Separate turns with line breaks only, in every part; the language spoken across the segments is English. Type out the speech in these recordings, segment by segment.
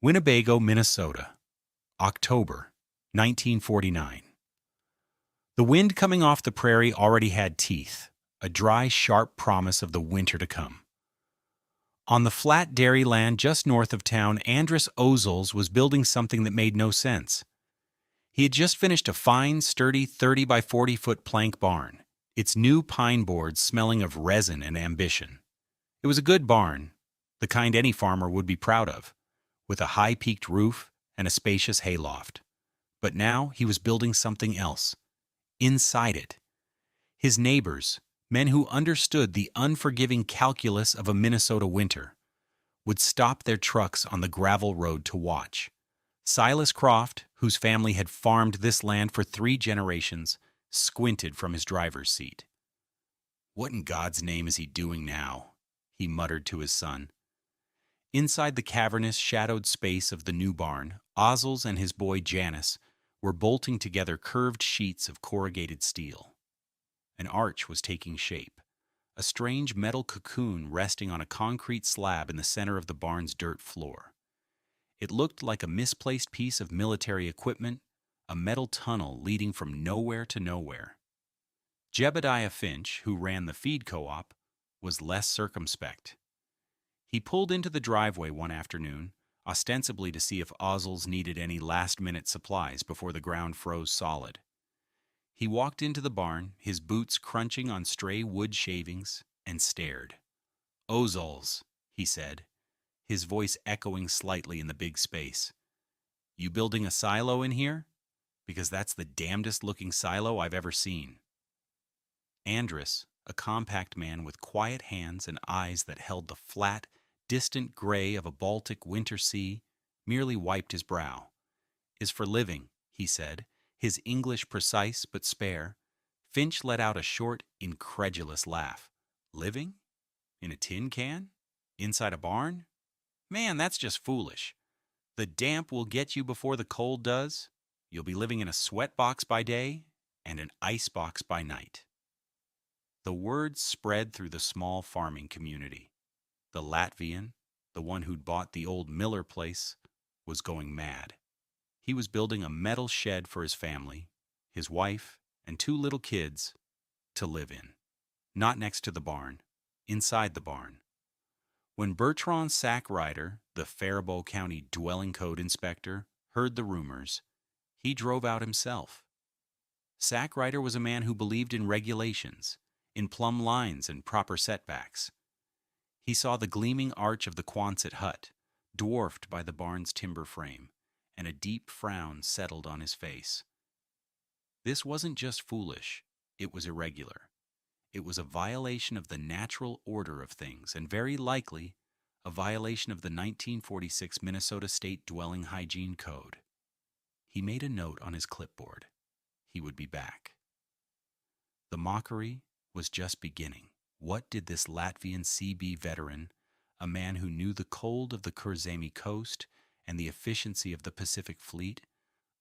Winnebago, Minnesota, October 1949. The wind coming off the prairie already had teeth, a dry, sharp promise of the winter to come. On the flat dairy land just north of town, Andris Ozols was building something that made no sense. He had just finished a fine, sturdy 30 by 40-foot plank barn, its new pine boards smelling of resin and ambition. It was a good barn, the kind any farmer would be proud of, with a high-peaked roof and a spacious hayloft. But now he was building something else. Inside it, his neighbors, men who understood the unforgiving calculus of a Minnesota winter, would stop their trucks on the gravel road to watch. Silas Croft, whose family had farmed this land for 3 generations, squinted from his driver's seat. "What in God's name is he doing now?" he muttered to his son. Inside the cavernous, shadowed space of the new barn, Ozols and his boy Janice were bolting together curved sheets of corrugated steel. An arch was taking shape, a strange metal cocoon resting on a concrete slab in the center of the barn's dirt floor. It looked like a misplaced piece of military equipment, a metal tunnel leading from nowhere to nowhere. Jebediah Finch, who ran the feed co-op, was less circumspect. He pulled into the driveway one afternoon, ostensibly to see if Ozols needed any last-minute supplies before the ground froze solid. He walked into the barn, his boots crunching on stray wood shavings, and stared. "Ozols," he said, his voice echoing slightly in the big space. "You building a silo in here? Because that's the damnedest-looking silo I've ever seen." Andris, a compact man with quiet hands and eyes that held the flat, distant gray of a Baltic winter sea, merely wiped his brow. "Is for living," he said, his English precise but spare. Finch let out a short, incredulous laugh. "Living? In a tin can? Inside a barn? Man, that's just foolish. The damp will get you before the cold does. You'll be living in a sweat box by day and an ice box by night." The word spread through the small farming community. The Latvian, the one who'd bought the old Miller place, was going mad. He was building a metal shed for his family, his wife, and 2 little kids to live in. Not next to the barn, inside the barn. When Bertrand Sackrider, the Faribault County dwelling code inspector, heard the rumors, he drove out himself. Sackrider was a man who believed in regulations, in plumb lines and proper setbacks. He saw the gleaming arch of the Quonset hut, dwarfed by the barn's timber frame, and a deep frown settled on his face. This wasn't just foolish, it was irregular. It was a violation of the natural order of things, and very likely a violation of the 1946 Minnesota State Dwelling Hygiene Code. He made a note on his clipboard. He would be back. The mockery was just beginning. What did this Latvian CB veteran, a man who knew the cold of the Kurzeme coast and the efficiency of the Pacific Fleet,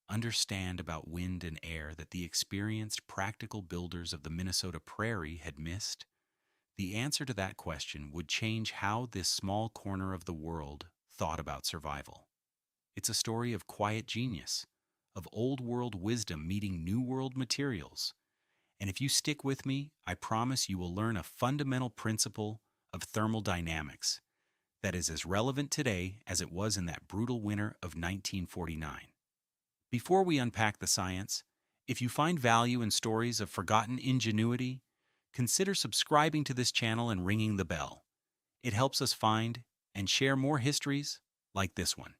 understand about wind and air that the experienced practical builders of the Minnesota prairie had missed? The answer to that question would change how this small corner of the world thought about survival. It's a story of quiet genius, of old world wisdom meeting new world materials. And if you stick with me, I promise you will learn a fundamental principle of thermodynamics that is as relevant today as it was in that brutal winter of 1949. Before we unpack the science, if you find value in stories of forgotten ingenuity, consider subscribing to this channel and ringing the bell. It helps us find and share more histories like this one.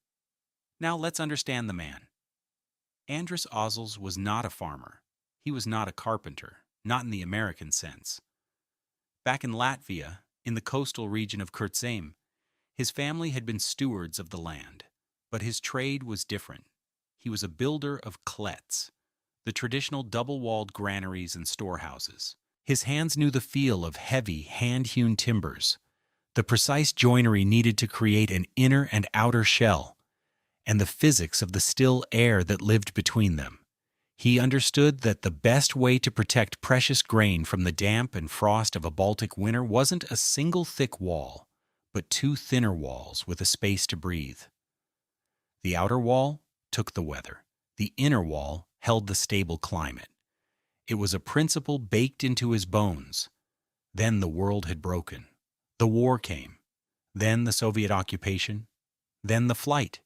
Now let's understand the man. Andris Ozols was not a farmer. He was not a carpenter, not in the American sense. Back in Latvia, in the coastal region of Kurzeme, his family had been stewards of the land, but his trade was different. He was a builder of klets, the traditional double-walled granaries and storehouses. His hands knew the feel of heavy, hand-hewn timbers, the precise joinery needed to create an inner and outer shell, and the physics of the still air that lived between them. He understood that the best way to protect precious grain from the damp and frost of a Baltic winter wasn't a single thick wall, but 2 thinner walls with a space to breathe. The outer wall took the weather. The inner wall held the stable climate. It was a principle baked into his bones. Then the world had broken. The war came. Then the Soviet occupation. Then the flight.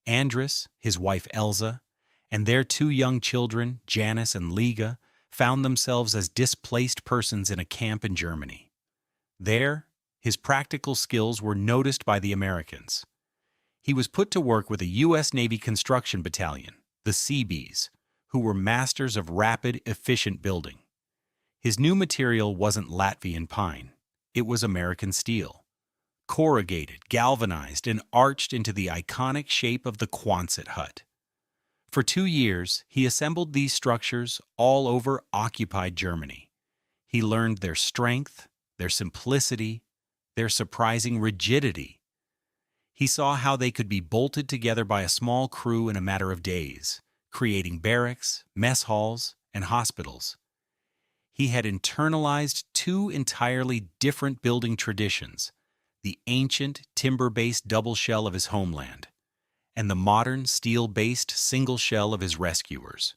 Andris, his wife Elza, and their two young children, Janice and Liga, found themselves as displaced persons in a camp in Germany. There, his practical skills were noticed by the Americans. He was put to work with a U.S. Navy construction battalion, the Seabees, who were masters of rapid, efficient building. His new material wasn't Latvian pine. It was American steel. Corrugated, galvanized, and arched into the iconic shape of the Quonset hut. For 2 years, he assembled these structures all over occupied Germany. He learned their strength, their simplicity, their surprising rigidity. He saw how they could be bolted together by a small crew in a matter of days, creating barracks, mess halls, and hospitals. He had internalized 2 entirely different building traditions: the ancient timber-based double shell of his homeland, and the modern steel-based single shell of his rescuers.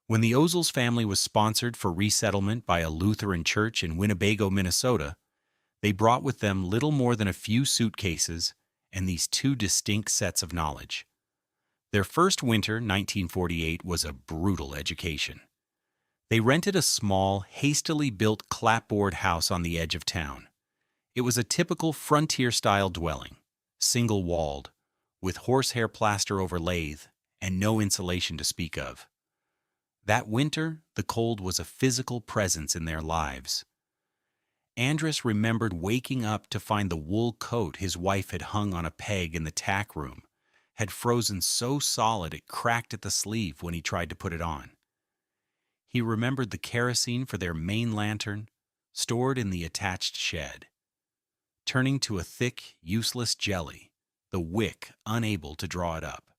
When the Ozols family was sponsored for resettlement by a Lutheran church in Winnebago, Minnesota, they brought with them little more than a few suitcases and these 2 distinct sets of knowledge. Their first winter, 1948, was a brutal education. They rented a small, hastily built clapboard house on the edge of town. It was a typical frontier-style dwelling, single-walled, with horsehair plaster over lathe and no insulation to speak of. That winter, the cold was a physical presence in their lives. Andris remembered waking up to find the wool coat his wife had hung on a peg in the tack room had frozen so solid it cracked at the sleeve when he tried to put it on. He remembered the kerosene for their main lantern, stored in the attached shed, turning to a thick, useless jelly, the wick unable to draw it up.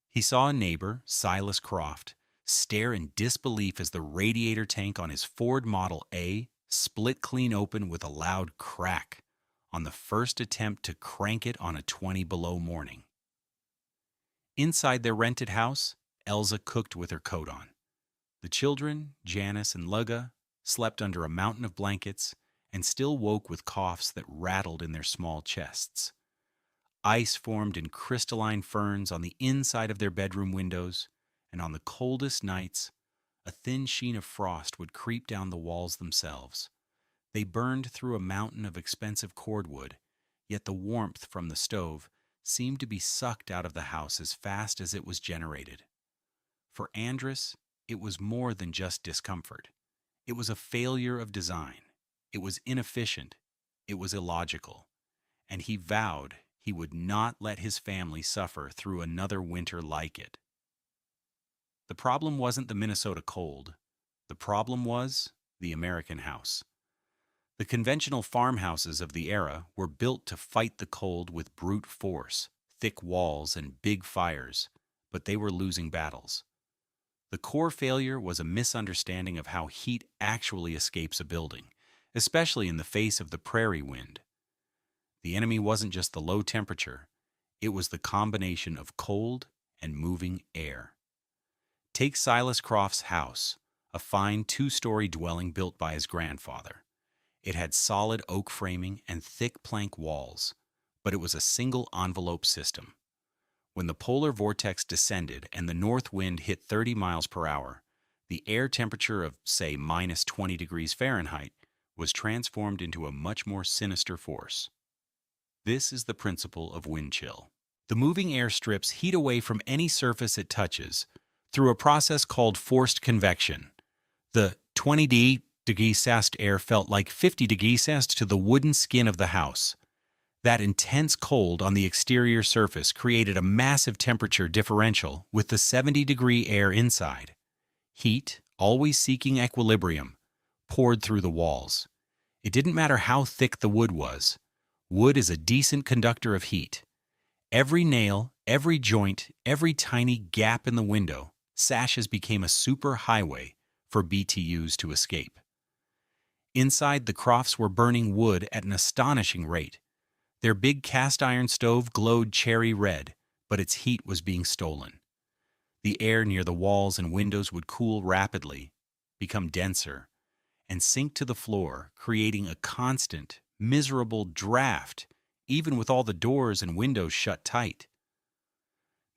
He saw a neighbor, Silas Croft, stare in disbelief as the radiator tank on his Ford Model A split clean open with a loud crack on the first attempt to crank it on a 20 below morning. Inside their rented house, Elza cooked with her coat on. The children, Janice and Liga, slept under a mountain of blankets and still woke with coughs that rattled in their small chests. Ice formed in crystalline ferns on the inside of their bedroom windows, and on the coldest nights, a thin sheen of frost would creep down the walls themselves. They burned through a mountain of expensive cordwood, yet the warmth from the stove seemed to be sucked out of the house as fast as it was generated. For Andris, it was more than just discomfort. It was a failure of design. It was inefficient. It was illogical. And he vowed he would not let his family suffer through another winter like it. The problem wasn't the Minnesota cold. The problem was the American house. The conventional farmhouses of the era were built to fight the cold with brute force, thick walls, and big fires, but they were losing battles. The core failure was a misunderstanding of how heat actually escapes a building, especially in the face of the prairie wind. The enemy wasn't just the low temperature, it was the combination of cold and moving air. Take Silas Croft's house, a fine 2-story dwelling built by his grandfather. It had solid oak framing and thick plank walls, but it was a single envelope system. When the polar vortex descended and the north wind hit 30 miles per hour, the air temperature of, say, minus 20 degrees Fahrenheit was transformed into a much more sinister force. This is the principle of wind chill. The moving air strips heat away from any surface it touches through a process called forced convection. The 20 degrees Celsius air felt like 50 degrees Celsius to the wooden skin of the house. That intense cold on the exterior surface created a massive temperature differential with the 70-degree air inside. Heat, always seeking equilibrium, poured through the walls. It didn't matter how thick the wood was. Wood is a decent conductor of heat. Every nail, every joint, every tiny gap in the window, sashes became a super highway for BTUs to escape. Inside, the Crofts were burning wood at an astonishing rate. Their big cast-iron stove glowed cherry red, but its heat was being stolen. The air near the walls and windows would cool rapidly, become denser, and sink to the floor, creating a constant, miserable draft, even with all the doors and windows shut tight.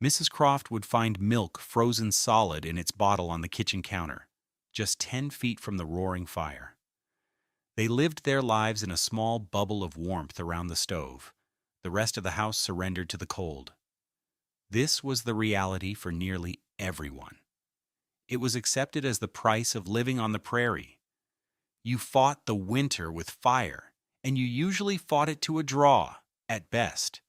Mrs. Croft would find milk frozen solid in its bottle on the kitchen counter, just 10 feet from the roaring fire. They lived their lives in a small bubble of warmth around the stove. The rest of the house surrendered to the cold. This was the reality for nearly everyone. It was accepted as the price of living on the prairie. You fought the winter with fire, and you usually fought it to a draw, at best.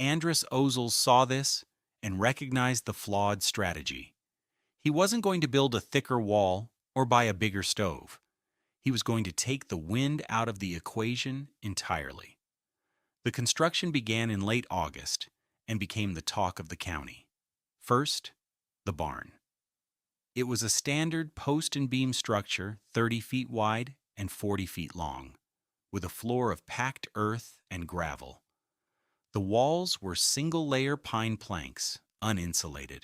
Andris Ozols saw this and recognized the flawed strategy. He wasn't going to build a thicker wall or buy a bigger stove. He was going to take the wind out of the equation entirely. The construction began in late August and became the talk of the county. First, the barn. It was a standard post and beam structure, 30 feet wide and 40 feet long, with a floor of packed earth and gravel. The walls were single-layer pine planks, uninsulated.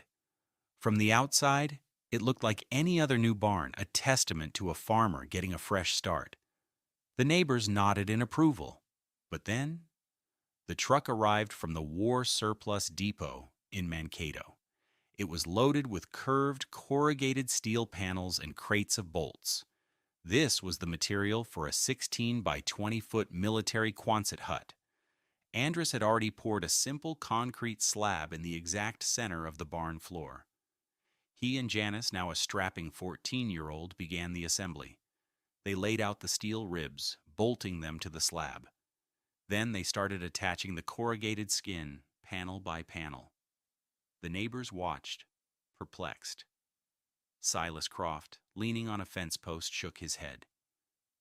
From the outside, it looked like any other new barn, a testament to a farmer getting a fresh start. The neighbors nodded in approval. But then, the truck arrived from the War Surplus Depot in Mankato. It was loaded with curved, corrugated steel panels and crates of bolts. This was the material for a 16 by 20-foot military Quonset hut. Andris had already poured a simple concrete slab in the exact center of the barn floor. He and Janice, now a strapping 14-year-old, began the assembly. They laid out the steel ribs, bolting them to the slab. Then they started attaching the corrugated skin, panel by panel. The neighbors watched, perplexed. Silas Croft, leaning on a fence post, shook his head.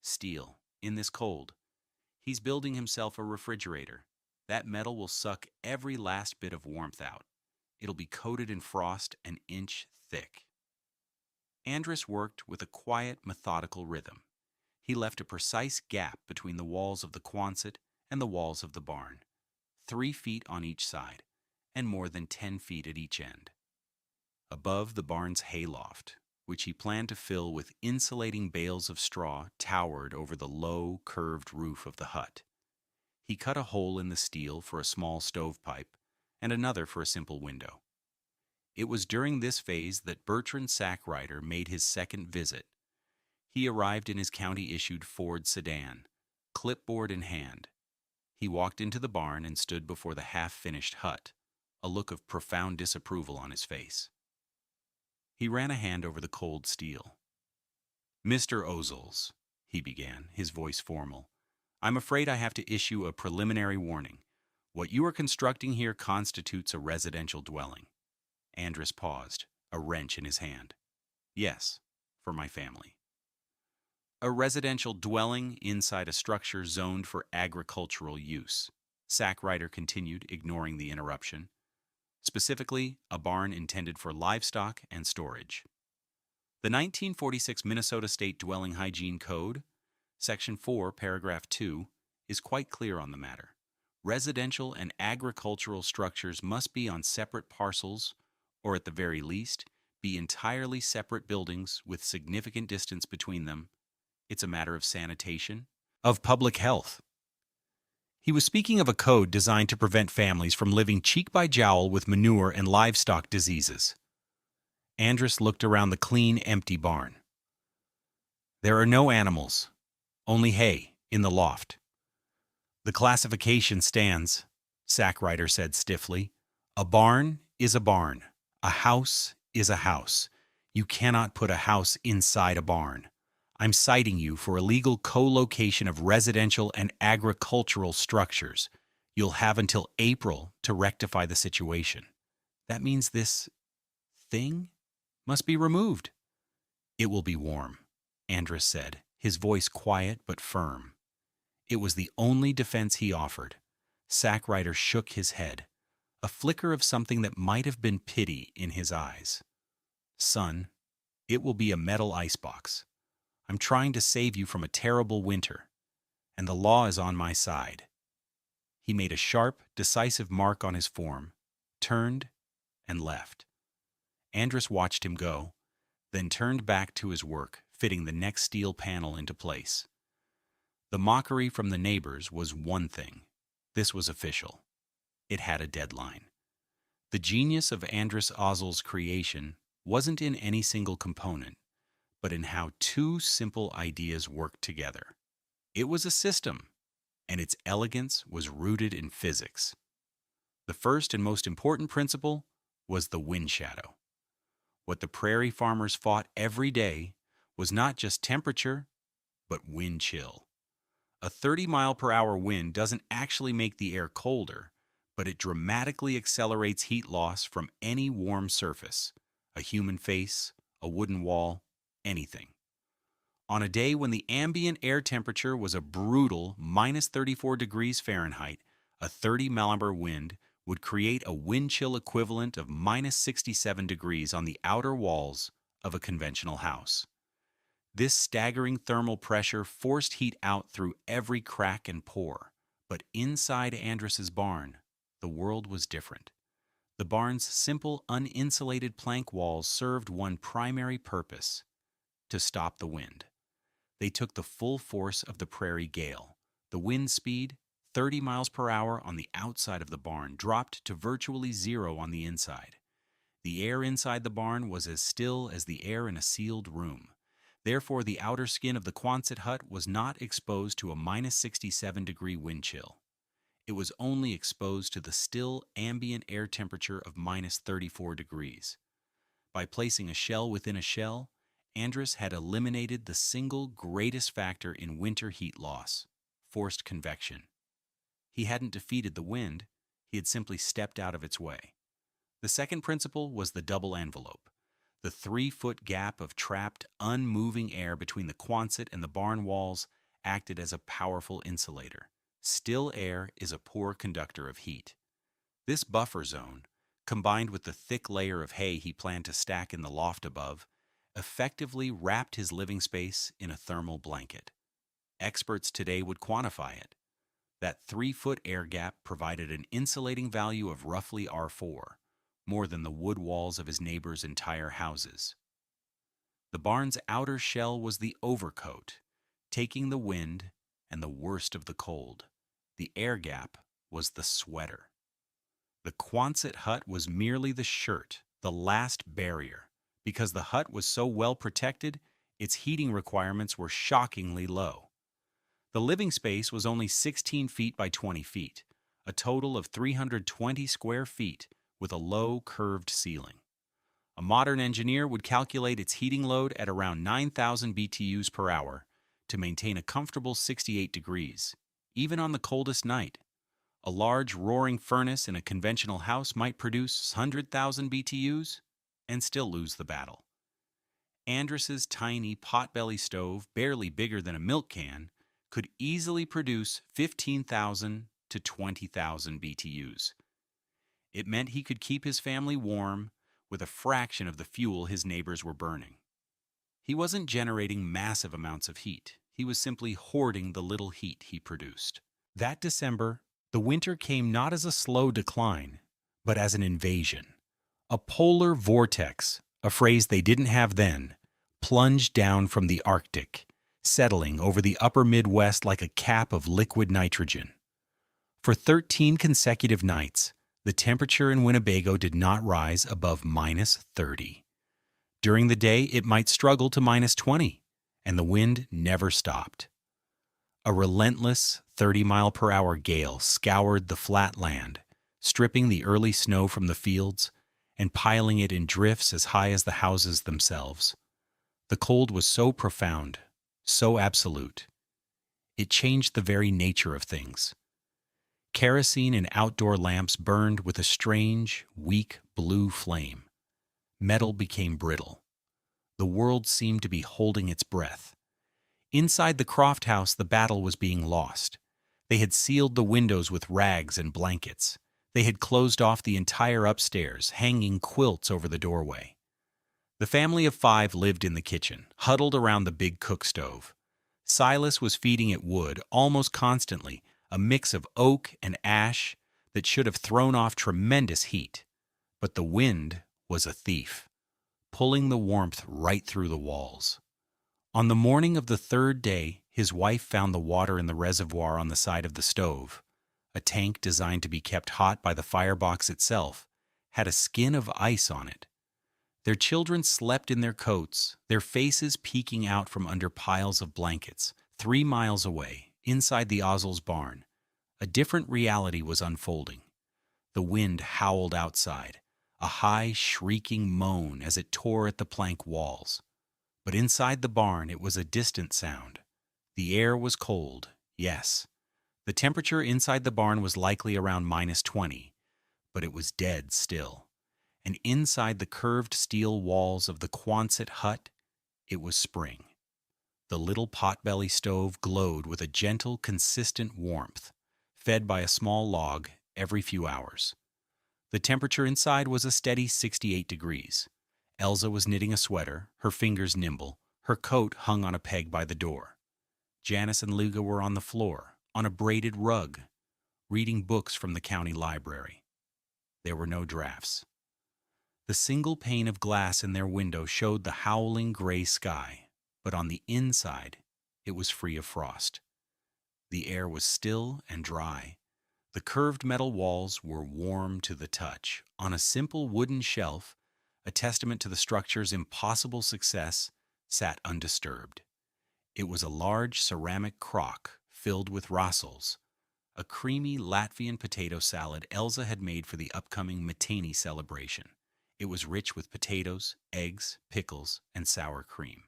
Steel, in this cold. He's building himself a refrigerator. That metal will suck every last bit of warmth out. It'll be coated in frost an inch thick. Andris worked with a quiet, methodical rhythm. He left a precise gap between the walls of the Quonset and the walls of the barn, 3 feet on each side, and more than 10 feet at each end. Above the barn's hayloft, which he planned to fill with insulating bales of straw, towered over the low, curved roof of the hut. He cut a hole in the steel for a small stovepipe and another for a simple window. It was during this phase that Bertrand Sackrider made his second visit. He arrived in his county-issued Ford sedan, clipboard in hand. He walked into the barn and stood before the half-finished hut, a look of profound disapproval on his face. He ran a hand over the cold steel. "Mr. Ozols," he began, his voice formal, "I'm afraid I have to issue a preliminary warning. What you are constructing here constitutes a residential dwelling." Andris paused, a wrench in his hand. "Yes, for my family." "A residential dwelling inside a structure zoned for agricultural use," Sackrider continued, ignoring the interruption. "Specifically, a barn intended for livestock and storage. The 1946 Minnesota State Dwelling Hygiene Code, Section 4, Paragraph 2, is quite clear on the matter. Residential and agricultural structures must be on separate parcels, or at the very least, be entirely separate buildings with significant distance between them. It's a matter of sanitation, of public health." He was speaking of a code designed to prevent families from living cheek by jowl with manure and livestock diseases. Andris looked around the clean, empty barn. "There are no animals, only hay in the loft." "The classification stands," Sackrider said stiffly. "A barn is a barn. A house is a house. You cannot put a house inside a barn. I'm citing you for illegal co-location of residential and agricultural structures. You'll have until April to rectify the situation. That means this thing must be removed." "It will be warm," Andris said, his voice quiet but firm. It was the only defense he offered. Sackrider shook his head, a flicker of something that might have been pity in his eyes. "Son, it will be a metal icebox. I'm trying to save you from a terrible winter, and the law is on my side." He made a sharp, decisive mark on his form, turned, and left. Andris watched him go, then turned back to his work, fitting the next steel panel into place. The mockery from the neighbors was one thing. This was official. It had a deadline. The genius of Andris Ozols' creation wasn't in any single component, but in how two simple ideas worked together. It was a system, and its elegance was rooted in physics. The first and most important principle was the wind shadow. What the prairie farmers fought every day was not just temperature, but wind chill. A 30-mile-per-hour wind doesn't actually make the air colder, but it dramatically accelerates heat loss from any warm surface, a human face, a wooden wall, anything. On a day when the ambient air temperature was a brutal minus 34 degrees Fahrenheit, a 30-mile-per-hour wind would create a wind chill equivalent of minus 67 degrees on the outer walls of a conventional house. This staggering thermal pressure forced heat out through every crack and pore. But inside Andris's barn, the world was different. The barn's simple, uninsulated plank walls served one primary purpose: to stop the wind. They took the full force of the prairie gale. The wind speed, 30 miles per hour on the outside of the barn, dropped to virtually zero on the inside. The air inside the barn was as still as the air in a sealed room. Therefore, the outer skin of the Quonset hut was not exposed to a minus 67-degree wind chill. It was only exposed to the still ambient air temperature of minus 34 degrees. By placing a shell within a shell, Andris had eliminated the single greatest factor in winter heat loss: forced convection. He hadn't defeated the wind, he had simply stepped out of its way. The second principle was the double envelope. The 3-foot gap of trapped, unmoving air between the Quonset and the barn walls acted as a powerful insulator. Still air is a poor conductor of heat. This buffer zone, combined with the thick layer of hay he planned to stack in the loft above, effectively wrapped his living space in a thermal blanket. Experts today would quantify it. That 3-foot air gap provided an insulating value of roughly R4, more than the wood walls of his neighbors' entire houses. The barn's outer shell was the overcoat, taking the wind and the worst of the cold. The air gap was the sweater. The Quonset hut was merely the shirt, the last barrier. Because the hut was so well protected, its heating requirements were shockingly low. The living space was only 16 feet by 20 feet, a total of 320 square feet, with a low, curved ceiling. A modern engineer would calculate its heating load at around 9,000 BTUs per hour to maintain a comfortable 68 degrees, even on the coldest night. A large, roaring furnace in a conventional house might produce 100,000 BTUs and still lose the battle. Andris's tiny potbelly stove, barely bigger than a milk can, could easily produce 15,000 to 20,000 BTUs. It meant he could keep his family warm with a fraction of the fuel his neighbors were burning. He wasn't generating massive amounts of heat. He was simply hoarding the little heat he produced. That December, the winter came not as a slow decline, but as an invasion. A polar vortex, a phrase they didn't have then, plunged down from the Arctic, settling over the upper Midwest like a cap of liquid nitrogen. For 13 consecutive nights, the temperature in Winnebago did not rise above minus 30. During the day, it might struggle to minus 20, and the wind never stopped. A relentless 30-mile-per-hour gale scoured the flat land, stripping the early snow from the fields and piling it in drifts as high as the houses themselves. The cold was so profound, so absolute. It changed the very nature of things. Kerosene and outdoor lamps burned with a strange, weak blue flame. Metal became brittle. The world seemed to be holding its breath. Inside the Croft house, the battle was being lost. They had sealed the windows with rags and blankets. They had closed off the entire upstairs, hanging quilts over the doorway. The family of 5 lived in the kitchen, huddled around the big cook stove. Silas was feeding it wood almost constantly, a mix of oak and ash that should have thrown off tremendous heat. But the wind was a thief, pulling the warmth right through the walls. On the morning of the third day, his wife found the water in the reservoir on the side of the stove. A tank designed to be kept hot by the firebox itself had a skin of ice on it. Their children slept in their coats, their faces peeking out from under piles of blankets. 3 miles away, inside the Ozols barn, a different reality was unfolding. The wind howled outside, a high, shrieking moan as it tore at the plank walls. But inside the barn, it was a distant sound. The air was cold, yes. The temperature inside the barn was likely around -20, but it was dead still. And inside the curved steel walls of the Quonset hut, it was spring. The little potbelly stove glowed with a gentle, consistent warmth, fed by a small log every few hours. The temperature inside was a steady 68 degrees. Elsa was knitting a sweater, her fingers nimble, her coat hung on a peg by the door. Janice and Luga were on the floor, on a braided rug, reading books from the county library. There were no drafts. The single pane of glass in their window showed the howling gray sky, but on the inside, it was free of frost. The air was still and dry. The curved metal walls were warm to the touch. On a simple wooden shelf, a testament to the structure's impossible success, sat undisturbed. It was a large ceramic crock filled with rassols, a creamy Latvian potato salad Elsa had made for the upcoming Matani celebration. It was rich with potatoes, eggs, pickles, and sour cream.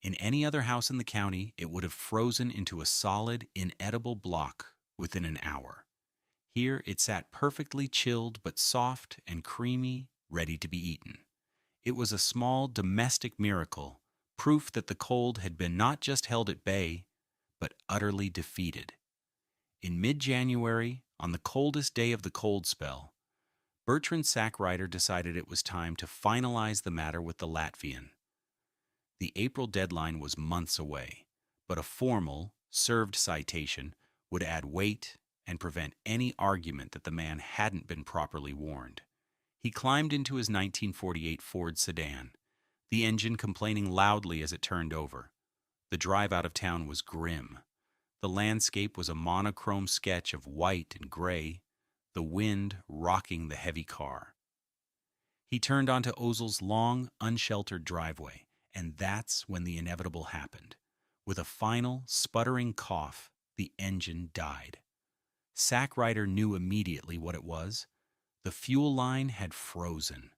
In any other house in the county, it would have frozen into a solid, inedible block within an hour. Here it sat perfectly chilled but soft and creamy, ready to be eaten. It was a small domestic miracle, proof that the cold had been not just held at bay, but utterly defeated. In mid-January, on the coldest day of the cold spell, Bertrand Sackrider decided it was time to finalize the matter with the Latvian. The April deadline was months away, but a formal, served citation would add weight and prevent any argument that the man hadn't been properly warned. He climbed into his 1948 Ford sedan, the engine complaining loudly as it turned over. The drive out of town was grim. The landscape was a monochrome sketch of white and gray, the wind rocking the heavy car. He turned onto Ozol's long, unsheltered driveway, and that's when the inevitable happened. With a final, sputtering cough, the engine died. Sackrider knew immediately what it was. The fuel line had frozen.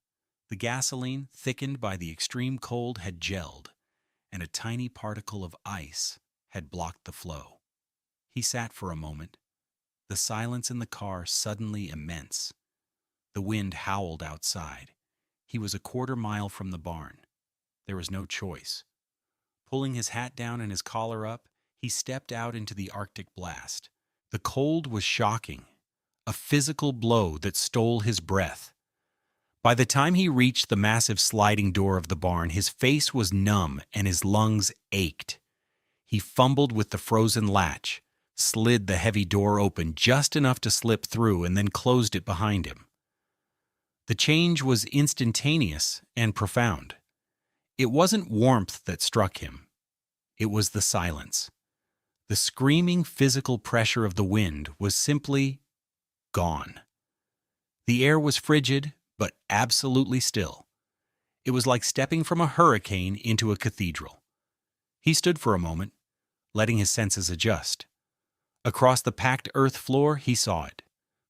The gasoline, thickened by the extreme cold, had gelled, and a tiny particle of ice had blocked the flow. He sat for a moment, the silence in the car suddenly immense. The wind howled outside. He was a quarter-mile from the barn. There was no choice. Pulling his hat down and his collar up, he stepped out into the Arctic blast. The cold was shocking, a physical blow that stole his breath. By the time he reached the massive sliding door of the barn, his face was numb and his lungs ached. He fumbled with the frozen latch, slid the heavy door open just enough to slip through, and then closed it behind him. The change was instantaneous and profound. It wasn't warmth that struck him. It was the silence. The screaming physical pressure of the wind was simply gone. The air was frigid, but absolutely still. It was like stepping from a hurricane into a cathedral. He stood for a moment, letting his senses adjust. Across the packed earth floor, he saw it,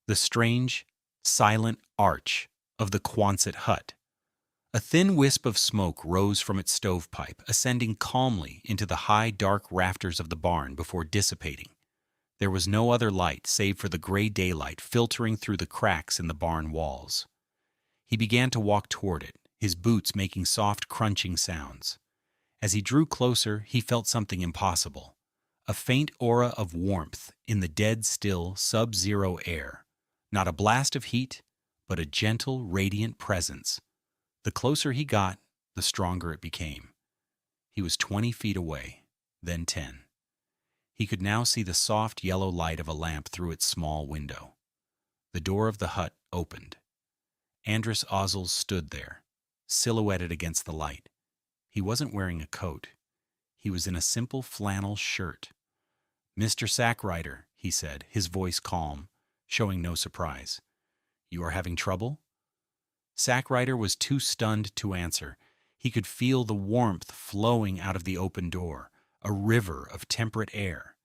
the strange, silent arch of the Quonset hut. A thin wisp of smoke rose from its stovepipe, ascending calmly into the high, dark rafters of the barn before dissipating. There was no other light save for the gray daylight filtering through the cracks in the barn walls. He began to walk toward it, his boots making soft, crunching sounds. As he drew closer, he felt something impossible. A faint aura of warmth in the dead, still, sub-zero air. Not a blast of heat, but a gentle, radiant presence. The closer he got, the stronger it became. He was 20 feet away, then 10. He could now see the soft yellow light of a lamp through its small window. The door of the hut opened. Andris Ozols stood there, silhouetted against the light. He wasn't wearing a coat. He was in a simple flannel shirt. "Mr. Sackrider," he said, his voice calm, showing no surprise. "You are having trouble?" Sackrider was too stunned to answer. He could feel the warmth flowing out of the open door, a river of temperate air.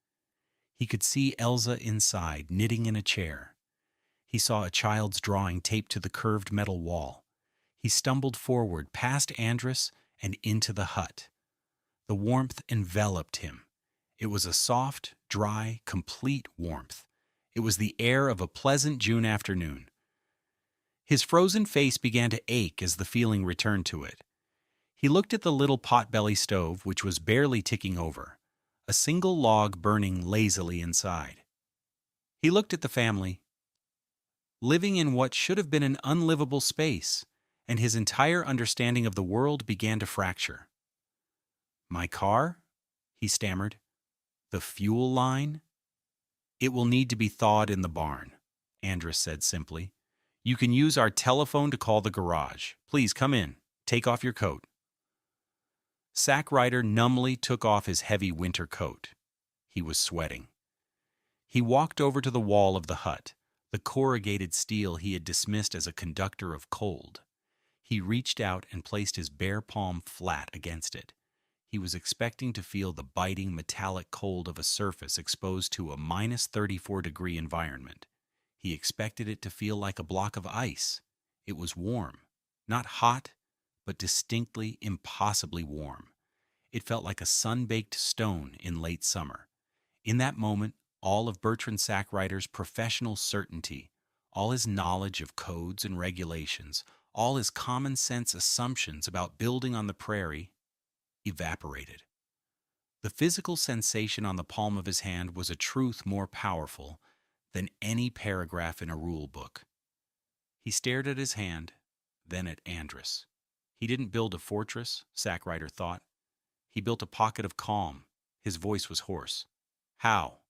He could see Elsa inside, knitting in a chair. He saw a child's drawing taped to the curved metal wall. He stumbled forward, past Andris, and into the hut. The warmth enveloped him. It was a soft, dry, complete warmth. It was the air of a pleasant June afternoon. His frozen face began to ache as the feeling returned to it. He looked at the little potbelly stove, which was barely ticking over, a single log burning lazily inside. He looked at the family, living in what should have been an unlivable space, and his entire understanding of the world began to fracture. "My car?" he stammered. "The fuel line?" "It will need to be thawed in the barn," Andris said simply. "You can use our telephone to call the garage. Please come in. Take off your coat." Sackrider numbly took off his heavy winter coat. He was sweating. He walked over to the wall of the hut, the corrugated steel he had dismissed as a conductor of cold. He reached out and placed his bare palm flat against it. He was expecting to feel the biting metallic cold of a surface exposed to a -34-degree environment. He expected it to feel like a block of ice. It was warm, not hot, but distinctly, impossibly warm. It felt like a sun-baked stone in late summer. In that moment, all of Bertrand Sackrider's professional certainty, all his knowledge of codes and regulations, all his common-sense assumptions about building on the prairie, evaporated. The physical sensation on the palm of his hand was a truth more powerful than any paragraph in a rule book. He stared at his hand, then at Andris. He didn't build a fortress, Sackrider thought. He built a pocket of calm. His voice was hoarse. "How?"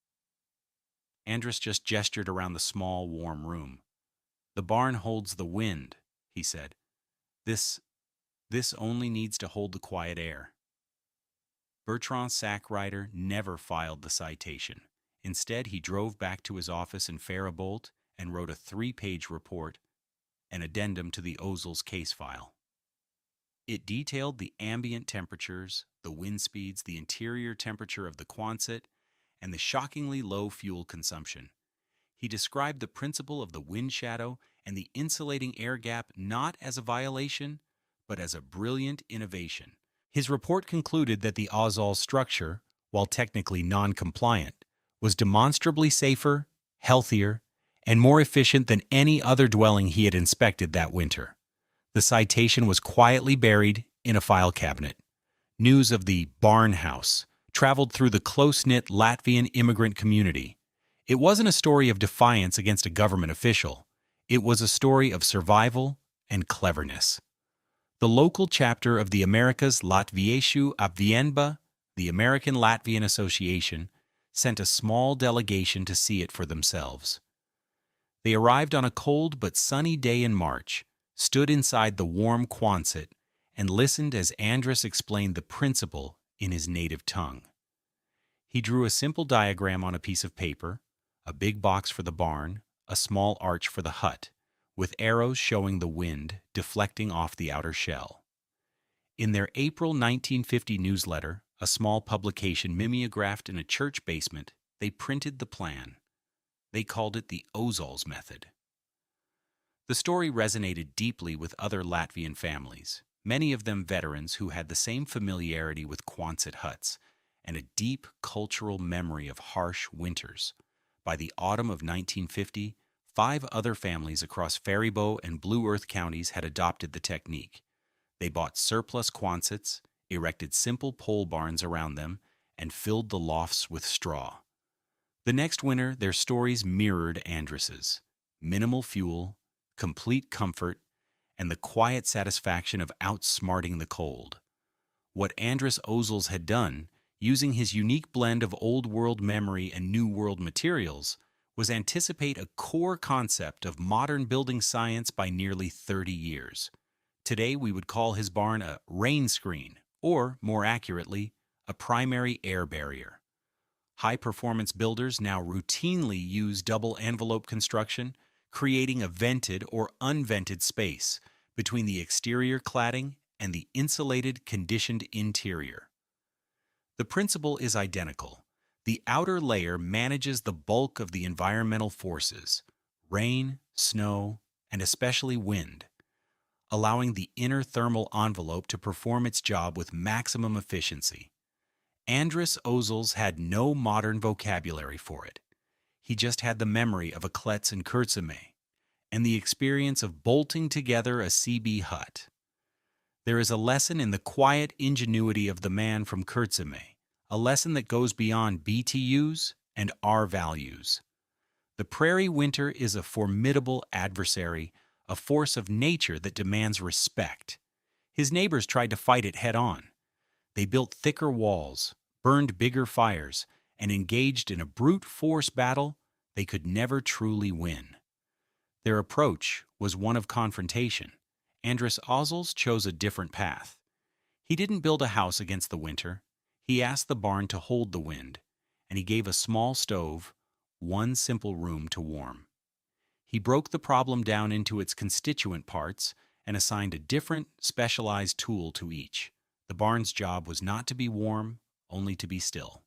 Andris just gestured around the small, warm room. "The barn holds the wind," he said. This only needs to hold the quiet air." Bertrand Sackrider never filed the citation. Instead, he drove back to his office in Faribault and wrote a 3-page report, an addendum to the Ozols case file. It detailed the ambient temperatures, the wind speeds, the interior temperature of the Quonset, and the shockingly low fuel consumption. He described the principle of the wind shadow and the insulating air gap not as a violation, but as a brilliant innovation. His report concluded that the Ozols structure, while technically non-compliant, was demonstrably safer, healthier, and more efficient than any other dwelling he had inspected that winter. The citation was quietly buried in a file cabinet. News of the barn house traveled through the close-knit Latvian immigrant community. It wasn't a story of defiance against a government official. It was a story of survival and cleverness. The local chapter of the Amerikas Latvieshu Apvienība, the American Latvian Association, sent a small delegation to see it for themselves. They arrived on a cold but sunny day in March, stood inside the warm Quonset, and listened as Andris explained the principle in his native tongue. He drew a simple diagram on a piece of paper, a big box for the barn, a small arch for the hut, with arrows showing the wind deflecting off the outer shell. In their April 1950 newsletter, a small publication mimeographed in a church basement, they printed the plan. They called it the Ozols method. The story resonated deeply with other Latvian families, many of them veterans who had the same familiarity with Quonset huts and a deep cultural memory of harsh winters. By the autumn of 1950, 5 other families across Faribault and Blue Earth counties had adopted the technique. They bought surplus Quonsets, erected simple pole barns around them, and filled the lofts with straw. The next winter, their stories mirrored Andris's. Minimal fuel, complete comfort, and the quiet satisfaction of outsmarting the cold. What Andris Ozols had done, using his unique blend of old-world memory and new-world materials, was anticipate a core concept of modern building science by nearly 30 years. Today, we would call his barn a rain screen, or, more accurately, a primary air barrier. High-performance builders now routinely use double envelope construction, creating a vented or unvented space between the exterior cladding and the insulated, conditioned interior. The principle is identical. The outer layer manages the bulk of the environmental forces, rain, snow, and especially wind, allowing the inner thermal envelope to perform its job with maximum efficiency. Andris Ozols had no modern vocabulary for it. He just had the memory of a klets and Quonset and the experience of bolting together a CB hut. There is a lesson in the quiet ingenuity of the man from Quonset, a lesson that goes beyond BTUs and R values. The prairie winter is a formidable adversary, a force of nature that demands respect. His neighbors tried to fight it head-on. They built thicker walls, burned bigger fires, and engaged in a brute force battle they could never truly win. Their approach was one of confrontation. Andris Ozols chose a different path. He didn't build a house against the winter. He asked the barn to hold the wind, and he gave a small stove, one simple room to warm. He broke the problem down into its constituent parts and assigned a different, specialized tool to each. The barn's job was not to be warm, only to be still.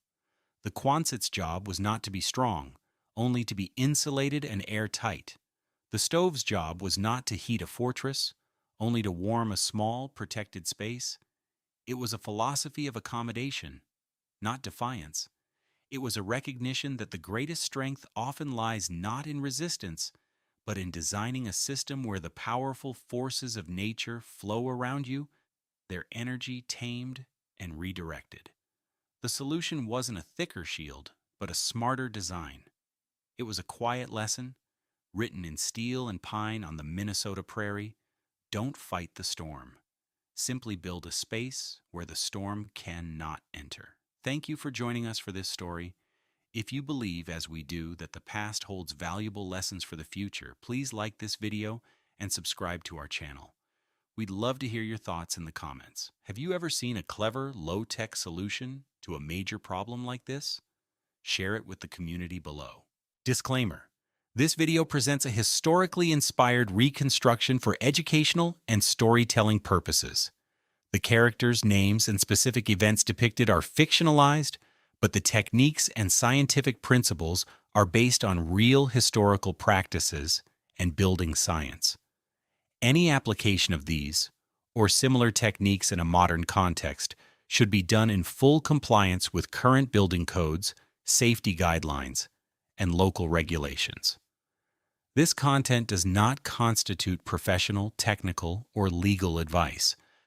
The Quonset's job was not to be strong, only to be insulated and airtight. The stove's job was not to heat a fortress, only to warm a small, protected space. It was a philosophy of accommodation, not defiance. It was a recognition that the greatest strength often lies not in resistance, but in designing a system where the powerful forces of nature flow around you, their energy tamed and redirected. The solution wasn't a thicker shield, but a smarter design. It was a quiet lesson, written in steel and pine on the Minnesota prairie. Don't fight the storm. Simply build a space where the storm cannot enter. Thank you for joining us for this story. If you believe, as we do, that the past holds valuable lessons for the future, please like this video and subscribe to our channel. We'd love to hear your thoughts in the comments. Have you ever seen a clever, low-tech solution to a major problem like this? Share it with the community below. Disclaimer: this video presents a historically inspired reconstruction for educational and storytelling purposes. The characters, names, and specific events depicted are fictionalized, but the techniques and scientific principles are based on real historical practices and building science. Any application of these, or similar techniques in a modern context, should be done in full compliance with current building codes, safety guidelines, and local regulations. This content does not constitute professional, technical, or legal advice.